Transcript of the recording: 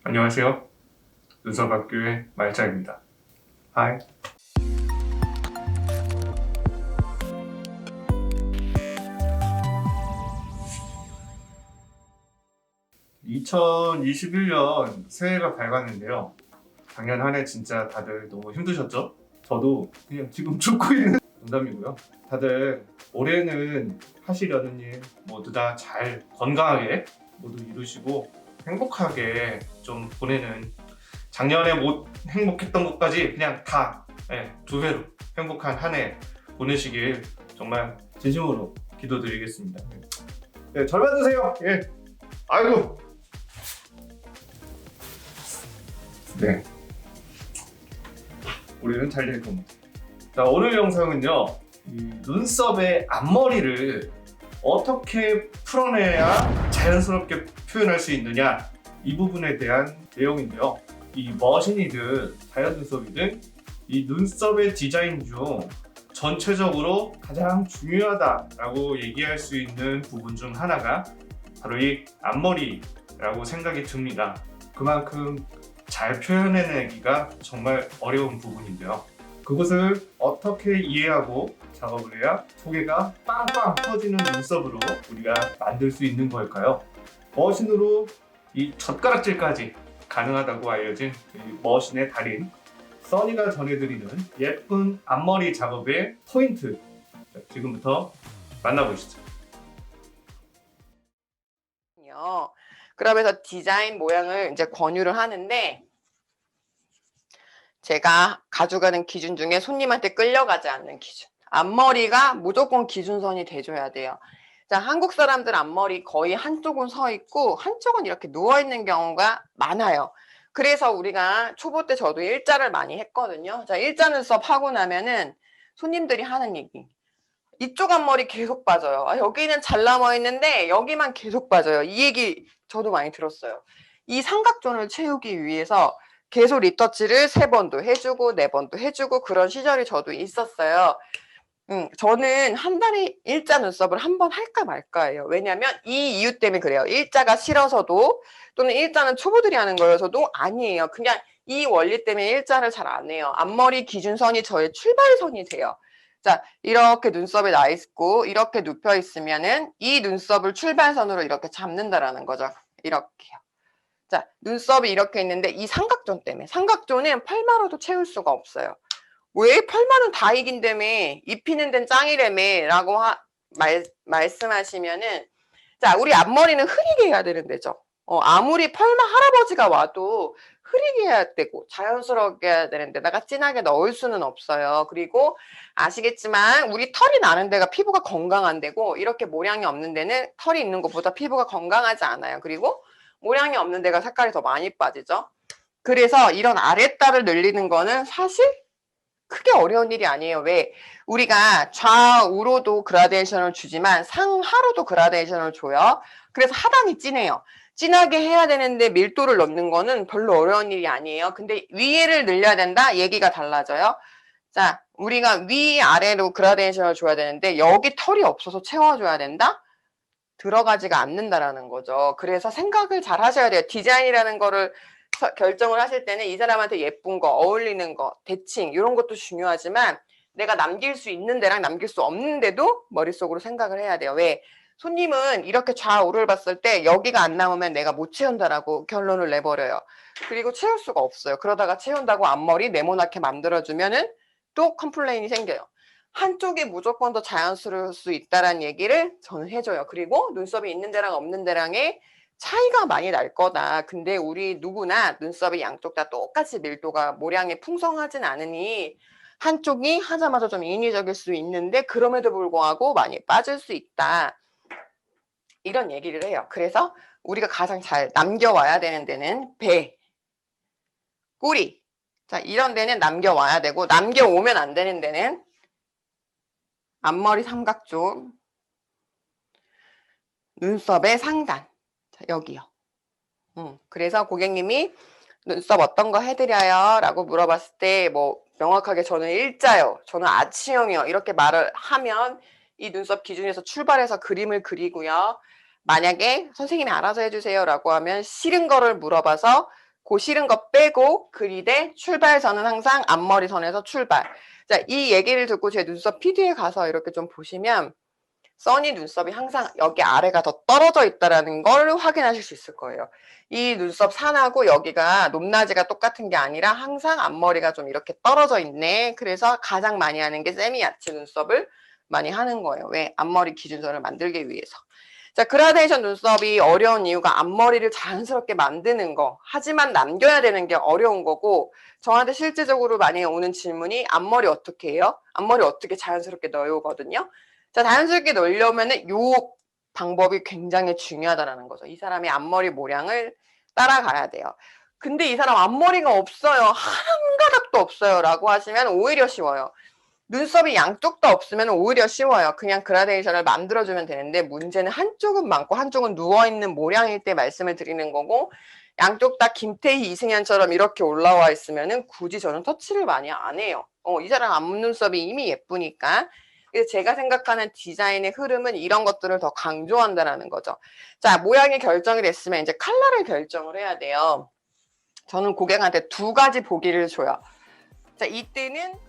안녕하세요. 눈썹학교의 말자입니다. 하이. 2021년 새해가 밝았는데요. 작년 한 해 진짜 다들 너무 힘드셨죠? 저도 그냥 지금 죽고 있는 농담이고요. 다들 올해는 하시려는 일 모두 다 잘 건강하게 모두 이루시고 행복하게 좀 보내는, 작년에 못 행복했던 것까지 그냥 다 두 배로 행복한 한 해 보내시길 정말 진심으로 기도드리겠습니다. 네, 절 받으세요. 예. 아이고. 네. 우리는 잘 될 겁니다. 자, 오늘 영상은요, 이 눈썹의 앞머리를 어떻게 풀어내야 자연스럽게 표현할 수 있느냐, 이 부분에 대한 내용인데요. 이 머신이든 자연 눈썹이든 이 눈썹의 디자인 중 전체적으로 가장 중요하다라고 얘기할 수 있는 부분 중 하나가 바로 이 앞머리라고 생각이 듭니다. 그만큼 잘 표현해내기가 정말 어려운 부분인데요. 그것을 어떻게 이해하고 작업을 해야 소개가 빵빵 터지는 눈썹으로 우리가 만들 수 있는 걸까요? 머신으로 이 젓가락질까지 가능하다고 알려진 이 머신의 달인 써니가 전해드리는 예쁜 앞머리 작업의 포인트, 지금부터 만나보시죠. 그러면서 디자인 모양을 이제 권유를 하는데, 제가 가져가는 기준 중에 손님한테 끌려가지 않는 기준, 앞머리가 무조건 기준선이 돼줘야 돼요. 자, 한국 사람들 앞머리 거의 한쪽은 서 있고 한쪽은 이렇게 누워 있는 경우가 많아요. 그래서 우리가 초보 때 저도 일자를 많이 했거든요. 자, 일자 눈썹 하고 나면은 손님들이 하는 얘기, 이쪽 앞머리 계속 빠져요. 여기는 잘 남아 있는데 여기만 계속 빠져요. 이 얘기 저도 많이 들었어요. 이 삼각존을 채우기 위해서 계속 리터치를 3번도 해주고 4번도 해주고 그런 시절이 저도 있었어요. 저는 한 달에 일자 눈썹을 한 번 할까 말까예요. 왜냐면 이 이유 때문에 그래요. 일자가 싫어서도, 또는 일자는 초보들이 하는 거여서도 아니에요. 그냥 이 원리 때문에 일자를 잘 안 해요. 앞머리 기준선이 저의 출발선이 돼요. 자, 이렇게 눈썹이 나 있고 이렇게 눕혀 있으면은 이 눈썹을 출발선으로 이렇게 잡는다라는 거죠. 이렇게요. 자, 눈썹이 이렇게 있는데 이 삼각존 때문에, 삼각존은 펄마로도 채울 수가 없어요. 왜? 펄마는 다 이긴다며, 입히는 데는 짱이라며 라고 말씀하시면은, 자, 우리 앞머리는 흐리게 해야 되는 데죠. 아무리 펄마 할아버지가 와도 흐리게 해야 되고 자연스럽게 해야 되는데다가 진하게 넣을 수는 없어요. 그리고 아시겠지만 우리 털이 나는 데가 피부가 건강한 데고, 이렇게 모량이 없는 데는 털이 있는 것보다 피부가 건강하지 않아요. 그리고 모량이 없는 데가 색깔이 더 많이 빠지죠. 그래서 이런 아랫다를 늘리는 거는 사실 크게 어려운 일이 아니에요. 왜? 우리가 좌우로도 그라데이션을 주지만 상하로도 그라데이션을 줘요. 그래서 하단이 진해요. 진하게 해야 되는데 밀도를 넣는 거는 별로 어려운 일이 아니에요. 근데 위에를 늘려야 된다? 얘기가 달라져요. 자, 우리가 위아래로 그라데이션을 줘야 되는데 여기 털이 없어서 채워줘야 된다? 들어가지가 않는다라는 거죠. 그래서 생각을 잘 하셔야 돼요. 디자인이라는 거를 결정을 하실 때는 이 사람한테 예쁜 거, 어울리는 거, 대칭 이런 것도 중요하지만 내가 남길 수 있는 데랑 남길 수 없는 데도 머릿속으로 생각을 해야 돼요. 왜? 손님은 이렇게 좌우를 봤을 때 여기가 안 나오면 내가 못 채운다라고 결론을 내버려요. 그리고 채울 수가 없어요. 그러다가 채운다고 앞머리 네모나게 만들어주면은 또 컴플레인이 생겨요. 한쪽이 무조건 더 자연스러울 수 있다라는 얘기를 저는 해줘요. 그리고 눈썹이 있는 데랑 없는 데랑의 차이가 많이 날 거다. 근데 우리 누구나 눈썹이 양쪽 다 똑같이 밀도가 모량이 풍성하진 않으니 한쪽이 하자마자 좀 인위적일 수 있는데 그럼에도 불구하고 많이 빠질 수 있다. 이런 얘기를 해요. 그래서 우리가 가장 잘 남겨와야 되는 데는 배, 꼬리. 자, 이런 데는 남겨와야 되고, 남겨오면 안 되는 데는 앞머리 삼각존, 눈썹의 상단. 자, 여기요. 그래서 고객님이 눈썹 어떤 거 해드려요? 라고 물어봤을 때 뭐 명확하게 저는 일자요, 저는 아치형이요 이렇게 말을 하면 이 눈썹 기준에서 출발해서 그림을 그리고요. 만약에 선생님이 알아서 해주세요 라고 하면 싫은 거를 물어봐서 그 싫은 거 빼고 그리되 출발선은 항상 앞머리 선에서 출발. 자, 이 얘기를 듣고 제 눈썹 PD에 가서 이렇게 좀 보시면 써니 눈썹이 항상 여기 아래가 더 떨어져 있다는 걸 확인하실 수 있을 거예요. 이 눈썹 산하고 여기가 높낮이가 똑같은 게 아니라 항상 앞머리가 좀 이렇게 떨어져 있네. 그래서 가장 많이 하는 게 세미야채 눈썹을 많이 하는 거예요. 왜? 앞머리 기준선을 만들기 위해서. 자, 그라데이션 눈썹이 어려운 이유가 앞머리를 자연스럽게 만드는 거. 하지만 남겨야 되는 게 어려운 거고, 저한테 실제적으로 많이 오는 질문이 앞머리 어떻게 해요? 앞머리 어떻게 자연스럽게 넣어오거든요. 자, 자연스럽게 넣으려면은 요 방법이 굉장히 중요하다는 거죠. 이 사람의 앞머리 모량을 따라가야 돼요. 근데 이 사람 앞머리가 없어요. 한 가닥도 없어요. 라고 하시면 오히려 쉬워요. 눈썹이 양쪽 다 없으면 오히려 쉬워요. 그냥 그라데이션을 만들어주면 되는데 문제는 한쪽은 많고 한쪽은 누워있는 모량일 때 말씀을 드리는 거고 양쪽 다 김태희, 이승현처럼 이렇게 올라와 있으면 굳이 저는 터치를 많이 안 해요. 이 사람 앞눈썹이 이미 예쁘니까. 그래서 제가 생각하는 디자인의 흐름은 이런 것들을 더 강조한다는 거죠. 자, 모양이 결정이 됐으면 이제 컬러를 결정을 해야 돼요. 저는 고객한테 두 가지 보기를 줘요. 자, 이때는